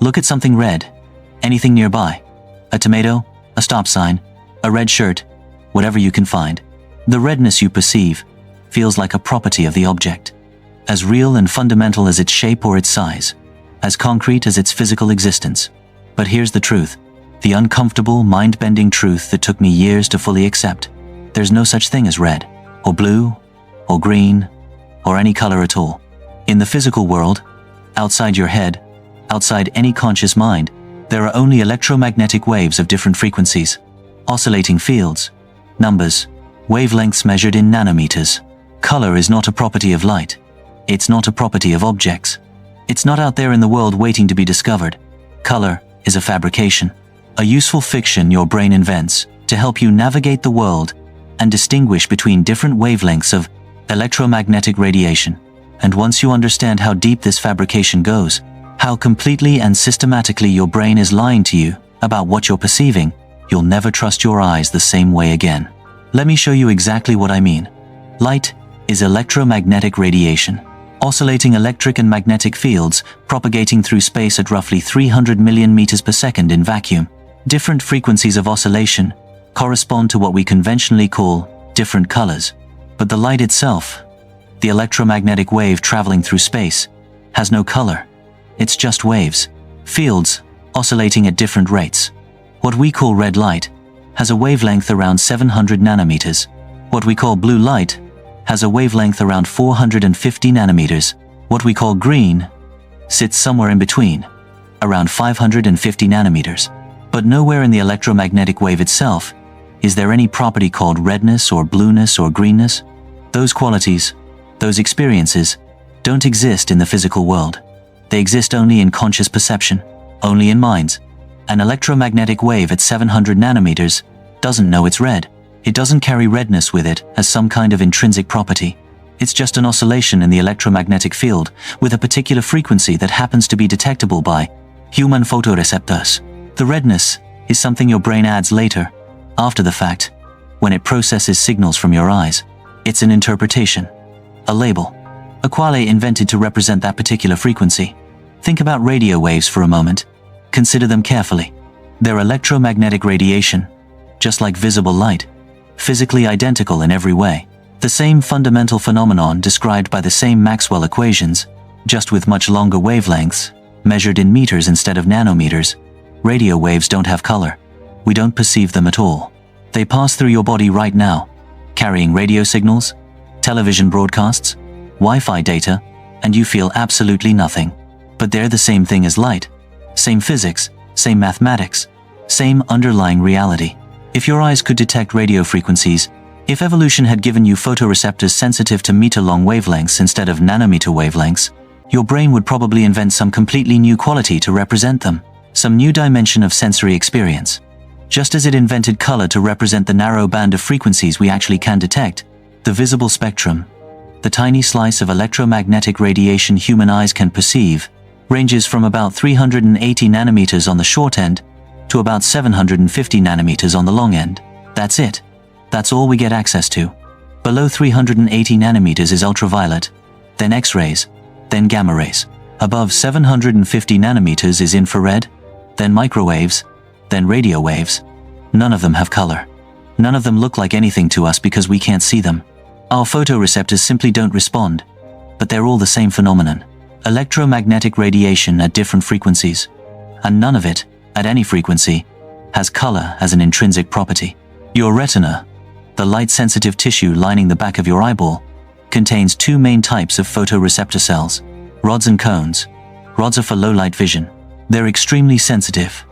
Look at something red. Anything nearby. A tomato, a stop sign, a red shirt, whatever you can find. The redness you perceive feels like a property of the object, as real and fundamental as its shape or its size, as concrete as its physical existence. But here's the truth, the uncomfortable, mind-bending truth that took me years to fully accept. There's no such thing as red, or blue, or green, or any color at all. In the physical world, outside your head, outside any conscious mind, there are only electromagnetic waves of different frequencies, oscillating fields, numbers, wavelengths measured in nanometers. Color is not a property of light. It's not a property of objects. It's not out there in the world waiting to be discovered. Color is a fabrication, a useful fiction your brain invents to help you navigate the world and distinguish between different wavelengths of electromagnetic radiation. And once you understand how deep this fabrication goes, how completely and systematically your brain is lying to you about what you're perceiving, you'll never trust your eyes the same way again. Let me show you exactly what I mean. Light is electromagnetic radiation, oscillating electric and magnetic fields propagating through space at roughly 300 million meters per second in vacuum. Different frequencies of oscillation correspond to what we conventionally call different colors. But the light itself, the electromagnetic wave traveling through space, has no color. It's just waves, fields, oscillating at different rates. What we call red light has a wavelength around 700 nanometers. What we call blue light has a wavelength around 450 nanometers. What we call green sits somewhere in between, around 550 nanometers. But nowhere in the electromagnetic wave itself is there any property called redness or blueness or greenness. Those qualities, those experiences, don't exist in the physical world. They exist only in conscious perception, only in minds. An electromagnetic wave at 700 nanometers doesn't know it's red. It doesn't carry redness with it as some kind of intrinsic property. It's just an oscillation in the electromagnetic field with a particular frequency that happens to be detectable by human photoreceptors. The redness is something your brain adds later, after the fact, when it processes signals from your eyes. It's an interpretation, a label, a quale invented to represent that particular frequency. Think about radio waves for a moment. Consider them carefully. They're electromagnetic radiation, just like visible light, physically identical in every way. The same fundamental phenomenon described by the same Maxwell equations, just with much longer wavelengths, measured in meters instead of nanometers. Radio waves don't have color. We don't perceive them at all. They pass through your body right now, carrying radio signals, television broadcasts, Wi-Fi data, and you feel absolutely nothing. But they're the same thing as light. Same physics, same mathematics, same underlying reality. If your eyes could detect radio frequencies, if evolution had given you photoreceptors sensitive to meter-long wavelengths instead of nanometer wavelengths, your brain would probably invent some completely new quality to represent them, some new dimension of sensory experience. Just as it invented color to represent the narrow band of frequencies we actually can detect, the visible spectrum, the tiny slice of electromagnetic radiation human eyes can perceive, ranges from about 380 nanometers on the short end to about 750 nanometers on the long end. That's it. That's all we get access to. Below 380 nanometers is ultraviolet, then X-rays, then gamma rays. Above 750 nanometers is infrared, then microwaves, then radio waves. None of them have color. None of them look like anything to us because we can't see them. Our photoreceptors simply don't respond, but they're all the same phenomenon. Electromagnetic radiation at different frequencies, and none of it, at any frequency, has color as an intrinsic property. Your retina, the light-sensitive tissue lining the back of your eyeball, contains two main types of photoreceptor cells, rods and cones. Rods are for low-light vision. They're extremely sensitive,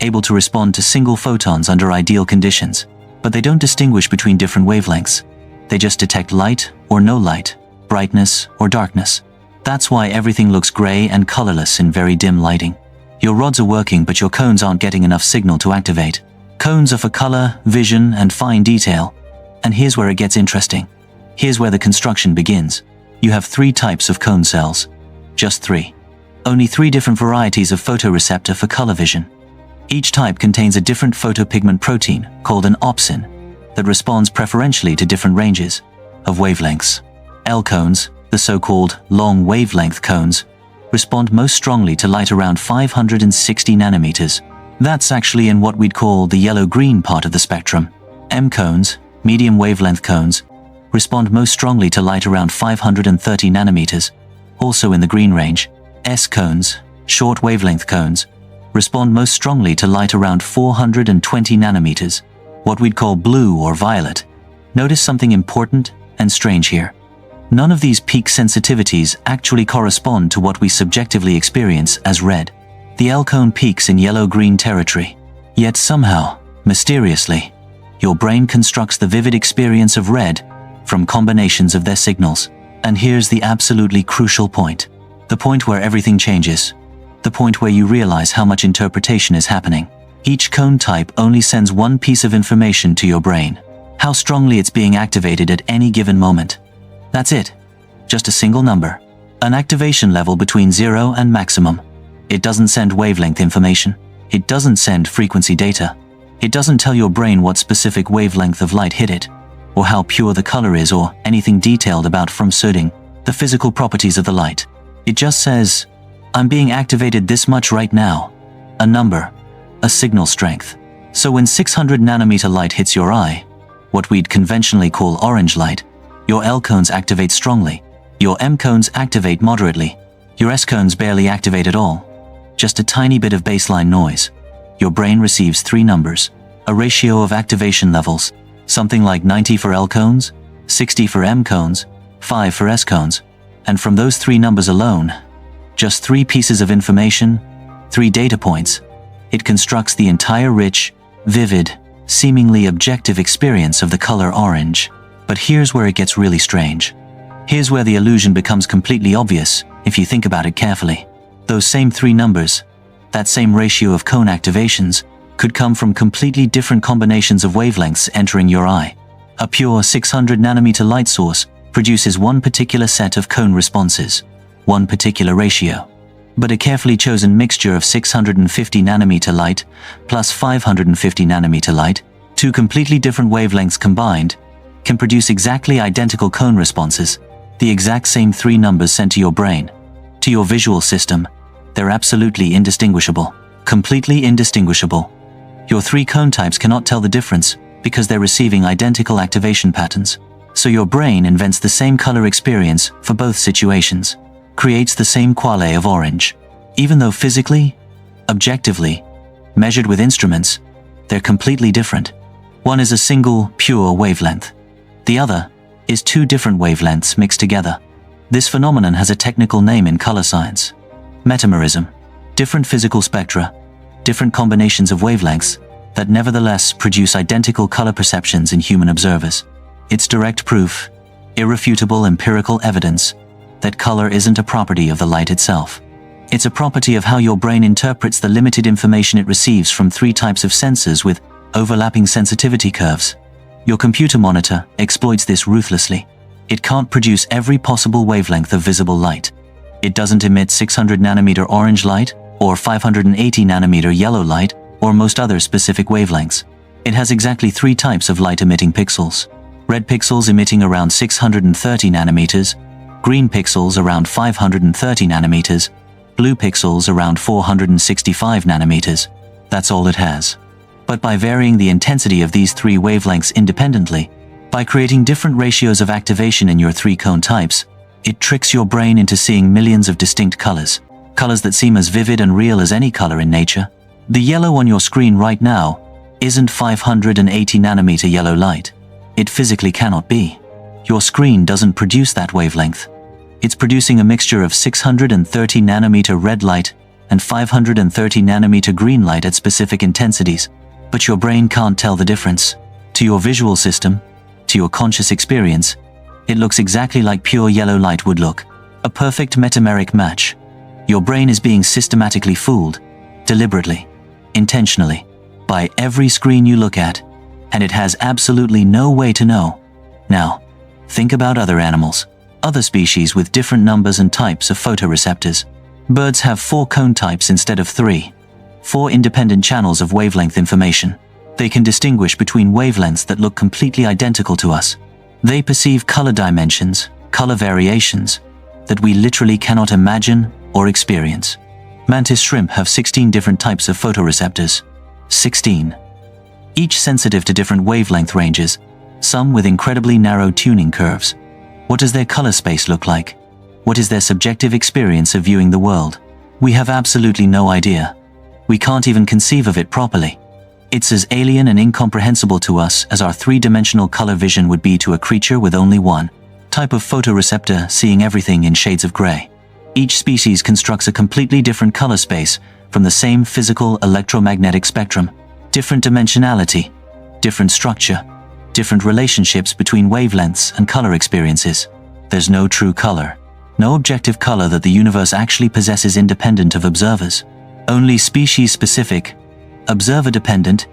able to respond to single photons under ideal conditions, but they don't distinguish between different wavelengths. They just detect light or no light, brightness or darkness. That's why everything looks gray and colorless in very dim lighting. Your rods are working, but your cones aren't getting enough signal to activate. Cones are for color, vision, and fine detail. And here's where it gets interesting. Here's where the construction begins. You have three types of cone cells. Just three. Only three different varieties of photoreceptor for color vision. Each type contains a different photopigment protein, called an opsin, that responds preferentially to different ranges of wavelengths. L cones, the so-called long wavelength cones, respond most strongly to light around 560 nanometers. That's actually in what we'd call the yellow-green part of the spectrum. M cones, medium wavelength cones, respond most strongly to light around 530 nanometers, also in the green range. S cones, short wavelength cones, respond most strongly to light around 420 nanometers, what we'd call blue or violet. Notice something important and strange here. None of these peak sensitivities actually correspond to what we subjectively experience as red. The L cone peaks in yellow-green territory. Yet somehow, mysteriously, your brain constructs the vivid experience of red from combinations of their signals. And here's the absolutely crucial point. The point where everything changes. The point where you realize how much interpretation is happening. Each cone type only sends one piece of information to your brain. How strongly it's being activated at any given moment. That's it. Just a single number. An activation level between 0 and maximum. It doesn't send wavelength information. It doesn't send frequency data. It doesn't tell your brain what specific wavelength of light hit it, or how pure the color is, or anything detailed about from suiting the physical properties of the light. It just says, I'm being activated this much right now. A number. A signal strength. So when 600 nanometer light hits your eye, what we'd conventionally call orange light, your L cones activate strongly. Your M cones activate moderately. Your S cones barely activate at all. Just a tiny bit of baseline noise. Your brain receives 3 numbers, a ratio of activation levels, something like 90 for L cones, 60 for M cones, 5 for S cones. And from those 3 numbers alone, just 3 pieces of information, 3 data points, it constructs the entire rich, vivid, seemingly objective experience of the color orange. But here's where it gets really strange. Here's where the illusion becomes completely obvious, if you think about it carefully. Those same 3 numbers, that same ratio of cone activations, could come from completely different combinations of wavelengths entering your eye. A pure 600 nanometer light source produces one particular set of cone responses, one particular ratio. But a carefully chosen mixture of 650 nanometer light plus 550 nanometer light, 2 completely different wavelengths combined, can produce exactly identical cone responses, the exact same 3 numbers sent to your brain. To your visual system, they're absolutely indistinguishable, completely indistinguishable. Your 3 cone types cannot tell the difference because they're receiving identical activation patterns. So your brain invents the same color experience for both situations, creates the same quale of orange. Even though physically, objectively, measured with instruments, they're completely different. One is a single, pure wavelength. The other is 2 different wavelengths mixed together. This phenomenon has a technical name in color science. Metamerism. Different physical spectra, different combinations of wavelengths, that nevertheless produce identical color perceptions in human observers. It's direct proof, irrefutable empirical evidence, that color isn't a property of the light itself. It's a property of how your brain interprets the limited information it receives from 3 types of sensors with overlapping sensitivity curves. Your computer monitor exploits this ruthlessly. It can't produce every possible wavelength of visible light. It doesn't emit 600 nanometer orange light, or 580 nanometer yellow light, or most other specific wavelengths. It has exactly 3 types of light-emitting pixels. Red pixels emitting around 630 nanometers, green pixels around 530 nanometers, blue pixels around 465 nanometers. That's all it has. But by varying the intensity of these 3 wavelengths independently, by creating different ratios of activation in your 3 cone types, it tricks your brain into seeing millions of distinct colors, colors that seem as vivid and real as any color in nature. The yellow on your screen right now isn't 580 nanometer yellow light. It physically cannot be. Your screen doesn't produce that wavelength. It's producing a mixture of 630 nanometer red light and 530 nanometer green light at specific intensities. But your brain can't tell the difference. To your visual system, to your conscious experience, it looks exactly like pure yellow light would look. A perfect metameric match. Your brain is being systematically fooled, deliberately, intentionally, by every screen you look at, and it has absolutely no way to know. Now, think about other animals, other species with different numbers and types of photoreceptors. Birds have 4 cone types instead of 3. 4 independent channels of wavelength information. They can distinguish between wavelengths that look completely identical to us. They perceive color dimensions, color variations, that we literally cannot imagine or experience. Mantis shrimp have 16 different types of photoreceptors. 16. Each sensitive to different wavelength ranges, some with incredibly narrow tuning curves. What does their color space look like? What is their subjective experience of viewing the world? We have absolutely no idea. We can't even conceive of it properly. It's as alien and incomprehensible to us as our three-dimensional color vision would be to a creature with only one type of photoreceptor seeing everything in shades of gray. Each species constructs a completely different color space from the same physical electromagnetic spectrum. Different dimensionality, different structure, different relationships between wavelengths and color experiences. There's no true color, no objective color that the universe actually possesses independent of observers. Only species-specific, observer-dependent,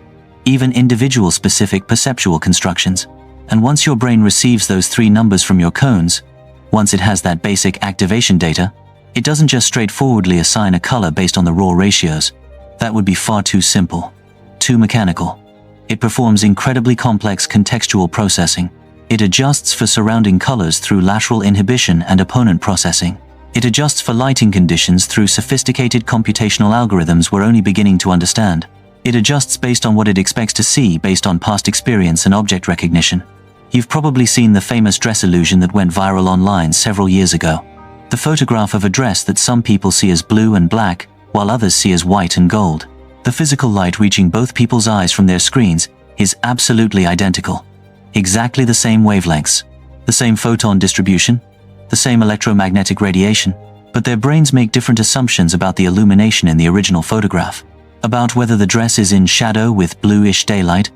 even individual-specific perceptual constructions. And once your brain receives those three numbers from your cones, once it has that basic activation data, it doesn't just straightforwardly assign a color based on the raw ratios. That would be far too simple, too mechanical. It performs incredibly complex contextual processing. It adjusts for surrounding colors through lateral inhibition and opponent processing. It adjusts for lighting conditions through sophisticated computational algorithms we're only beginning to understand. It adjusts based on what it expects to see based on past experience and object recognition. You've probably seen the famous dress illusion that went viral online several years ago. The photograph of a dress that some people see as blue and black, while others see as white and gold. The physical light reaching both people's eyes from their screens is absolutely identical. Exactly the same wavelengths, the same photon distribution, the same electromagnetic radiation, but their brains make different assumptions about the illumination in the original photograph, about whether the dress is in shadow with bluish daylight,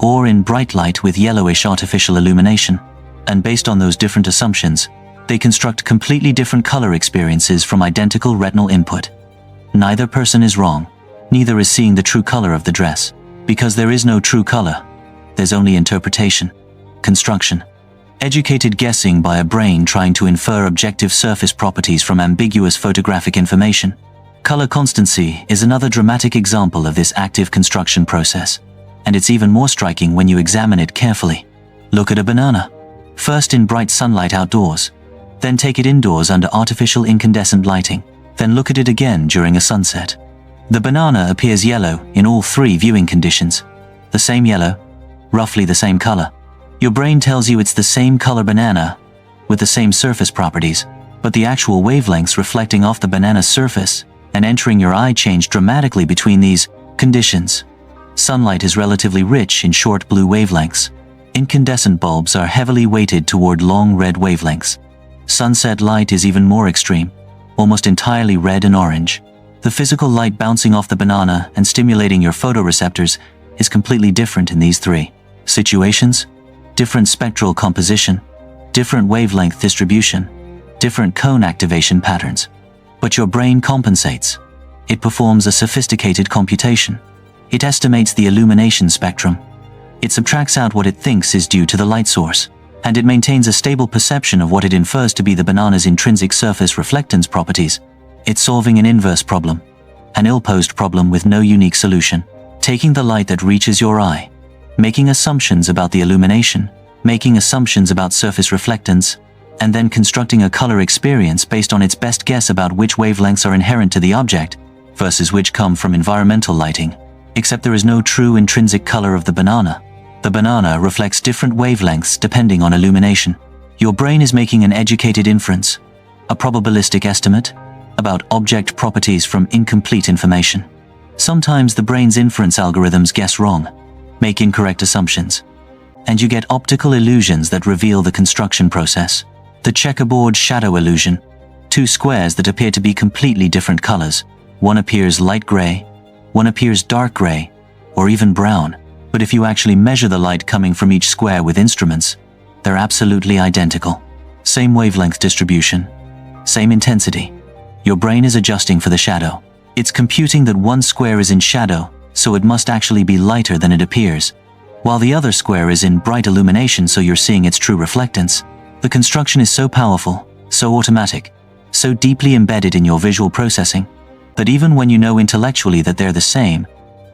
or in bright light with yellowish artificial illumination. And based on those different assumptions, they construct completely different color experiences from identical retinal input. Neither person is wrong. Neither is seeing the true color of the dress. Because there is no true color. There's only interpretation, construction, educated guessing by a brain trying to infer objective surface properties from ambiguous photographic information. Color constancy is another dramatic example of this active construction process. And it's even more striking when you examine it carefully. Look at a banana. First in bright sunlight outdoors. Then take it indoors under artificial incandescent lighting. Then look at it again during a sunset. The banana appears yellow in all three viewing conditions. The same yellow, roughly the same color. Your brain tells you it's the same color banana, with the same surface properties, but the actual wavelengths reflecting off the banana's surface and entering your eye change dramatically between these conditions. Sunlight is relatively rich in short blue wavelengths. Incandescent bulbs are heavily weighted toward long red wavelengths. Sunset light is even more extreme, almost entirely red and orange. The physical light bouncing off the banana and stimulating your photoreceptors is completely different in these three situations. Different spectral composition, different wavelength distribution, different cone activation patterns. But your brain compensates. It performs a sophisticated computation. It estimates the illumination spectrum. It subtracts out what it thinks is due to the light source, and it maintains a stable perception of what it infers to be the banana's intrinsic surface reflectance properties. It's solving an inverse problem, an ill-posed problem with no unique solution, taking the light that reaches your eye, making assumptions about the illumination, making assumptions about surface reflectance, and then constructing a color experience based on its best guess about which wavelengths are inherent to the object versus which come from environmental lighting. Except there is no true intrinsic color of the banana. The banana reflects different wavelengths depending on illumination. Your brain is making an educated inference, a probabilistic estimate, about object properties from incomplete information. Sometimes the brain's inference algorithms guess wrong, make incorrect assumptions, and you get optical illusions that reveal the construction process. The checkerboard shadow illusion. Two squares that appear to be completely different colors. One appears light gray, one appears dark gray, or even brown. But if you actually measure the light coming from each square with instruments, they're absolutely identical. Same wavelength distribution, same intensity. Your brain is adjusting for the shadow. It's computing that one square is in shadow, so it must actually be lighter than it appears, while the other square is in bright illumination, so you're seeing its true reflectance. The construction is so powerful, so automatic, so deeply embedded in your visual processing, that even when you know intellectually that they're the same,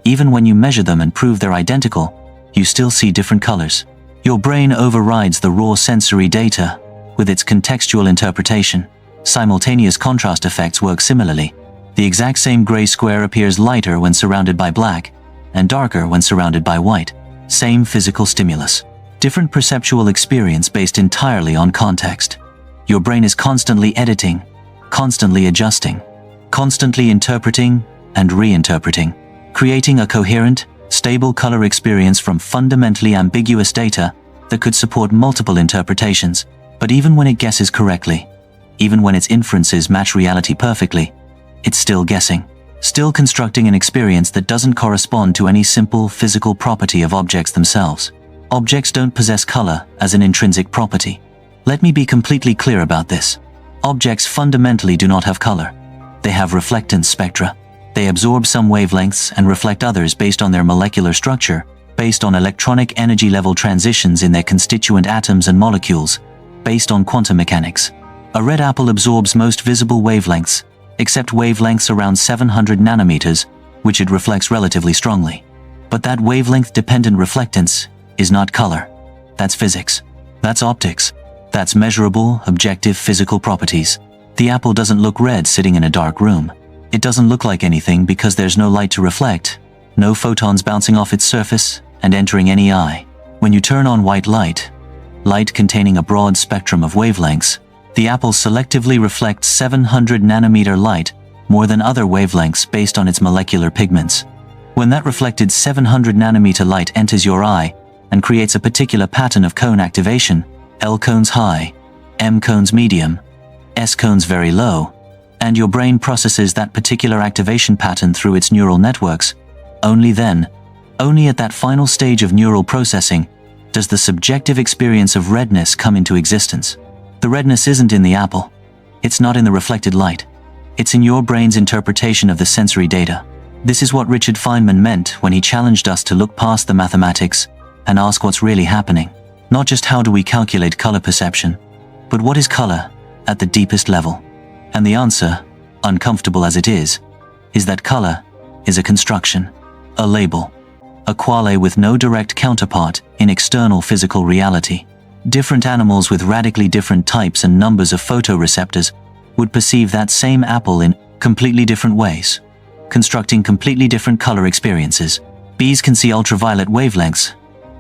even when you measure them and prove they're identical, you still see different colors. Your brain overrides the raw sensory data with its contextual interpretation. Simultaneous contrast effects work similarly. The exact same gray square appears lighter when surrounded by black, and darker when surrounded by white. Same physical stimulus. Different perceptual experience based entirely on context. Your brain is constantly editing, constantly adjusting, constantly interpreting and reinterpreting, creating a coherent, stable color experience from fundamentally ambiguous data that could support multiple interpretations. But even when it guesses correctly, even when its inferences match reality perfectly, it's still guessing, still constructing an experience that doesn't correspond to any simple physical property of objects themselves. Objects don't possess color as an intrinsic property. Let me be completely clear about this. Objects fundamentally do not have color. They have reflectance spectra. They absorb some wavelengths and reflect others based on their molecular structure, based on electronic energy level transitions in their constituent atoms and molecules, based on quantum mechanics. A red apple absorbs most visible wavelengths, except wavelengths around 700 nanometers, which it reflects relatively strongly. But that wavelength-dependent reflectance is not color. That's physics. That's optics. That's measurable, objective physical properties. The apple doesn't look red sitting in a dark room. It doesn't look like anything because there's no light to reflect, no photons bouncing off its surface and entering any eye. When you turn on white light, light containing a broad spectrum of wavelengths, the apple selectively reflects 700 nanometer light more than other wavelengths based on its molecular pigments. When that reflected 700 nanometer light enters your eye and creates a particular pattern of cone activation, L cones high, M cones medium, S cones very low, and your brain processes that particular activation pattern through its neural networks, only then, only at that final stage of neural processing, does the subjective experience of redness come into existence. The redness isn't in the apple. It's not in the reflected light. It's in your brain's interpretation of the sensory data. This is what Richard Feynman meant when he challenged us to look past the mathematics and ask what's really happening. Not just how do we calculate color perception, but what is color at the deepest level? And the answer, uncomfortable as it is that color is a construction, a label, a quale with no direct counterpart in external physical reality. Different animals with radically different types and numbers of photoreceptors would perceive that same apple in completely different ways, constructing completely different color experiences. Bees can see ultraviolet wavelengths,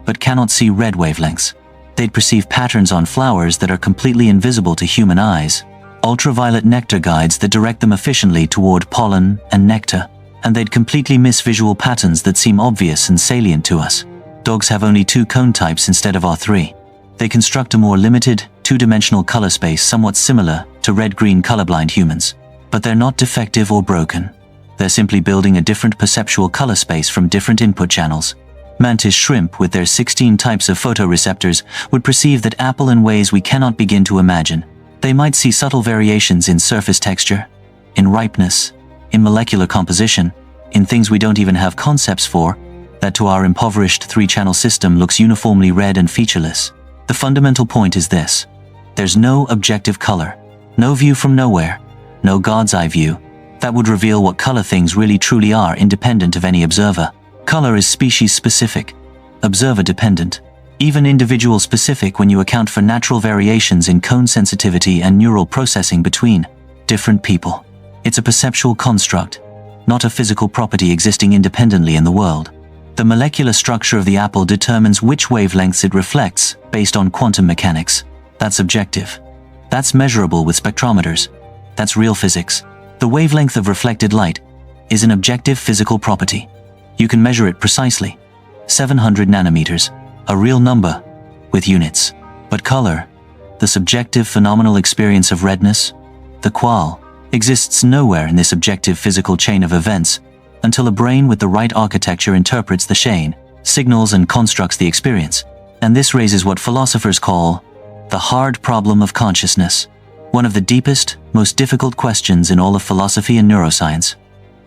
but cannot see red wavelengths. They'd perceive patterns on flowers that are completely invisible to human eyes, ultraviolet nectar guides that direct them efficiently toward pollen and nectar, and they'd completely miss visual patterns that seem obvious and salient to us. Dogs have only 2 cone types instead of our 3. They construct a more limited, 2-dimensional color space somewhat similar to red-green colorblind humans. But they're not defective or broken. They're simply building a different perceptual color space from different input channels. Mantis shrimp with their 16 types of photoreceptors would perceive that apple in ways we cannot begin to imagine. They might see subtle variations in surface texture, in ripeness, in molecular composition, in things we don't even have concepts for, that to our impoverished 3-channel system looks uniformly red and featureless. The fundamental point is this: there's no objective color, no view from nowhere, no God's eye view, that would reveal what color things really truly are independent of any observer. Color is species-specific, observer-dependent, even individual-specific when you account for natural variations in cone sensitivity and neural processing between different people. It's a perceptual construct, not a physical property existing independently in the world. The molecular structure of the apple determines which wavelengths it reflects based on quantum mechanics. That's objective. That's measurable with spectrometers. That's real physics. The wavelength of reflected light is an objective physical property. You can measure it precisely. 700 nanometers, a real number, with units. But color, the subjective phenomenal experience of redness, the qual, exists nowhere in this objective physical chain of events until a brain with the right architecture interprets the chain, signals and constructs the experience. And this raises what philosophers call the hard problem of consciousness, one of the deepest, most difficult questions in all of philosophy and neuroscience.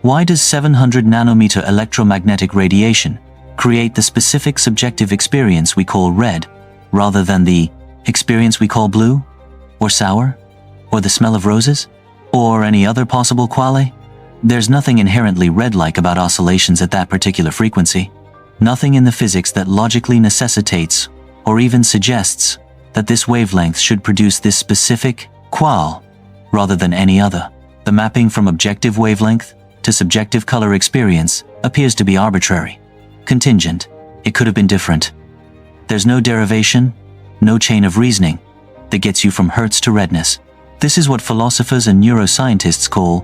Why does 700 nanometer electromagnetic radiation create the specific subjective experience we call red, rather than the experience we call blue, or sour, or the smell of roses, or any other possible quale? There's nothing inherently red-like about oscillations at that particular frequency. Nothing in the physics that logically necessitates, or even suggests, that this wavelength should produce this specific qual, rather than any other. The mapping from objective wavelength to subjective color experience appears to be arbitrary, contingent. It could have been different. There's no derivation, no chain of reasoning that gets you from hertz to redness. This is what philosophers and neuroscientists call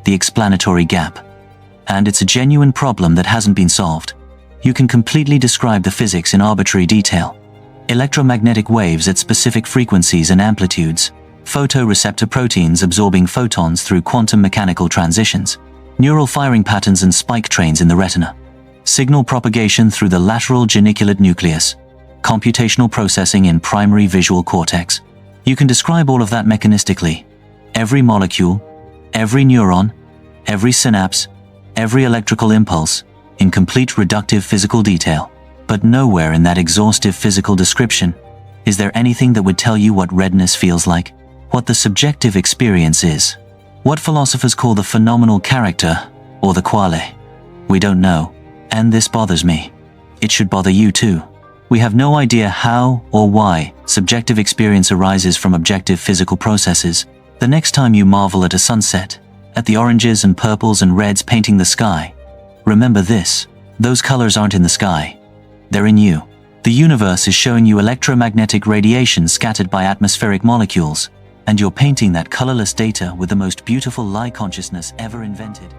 the explanatory gap. And it's a genuine problem that hasn't been solved. You can completely describe the physics in arbitrary detail. Electromagnetic waves at specific frequencies and amplitudes, photoreceptor proteins absorbing photons through quantum mechanical transitions, neural firing patterns and spike trains in the retina, signal propagation through the lateral geniculate nucleus, computational processing in primary visual cortex. You can describe all of that mechanistically. Every molecule, every neuron, every synapse, every electrical impulse, in complete reductive physical detail. But nowhere in that exhaustive physical description is there anything that would tell you what redness feels like, what the subjective experience is, what philosophers call the phenomenal character or the quale. We don't know, and this bothers me. It should bother you too. We have no idea how or why subjective experience arises from objective physical processes. The next time you marvel at a sunset, at the oranges and purples and reds painting the sky, remember this: those colors aren't in the sky. They're in you. The universe is showing you electromagnetic radiation scattered by atmospheric molecules, and you're painting that colorless data with the most beautiful lie consciousness ever invented.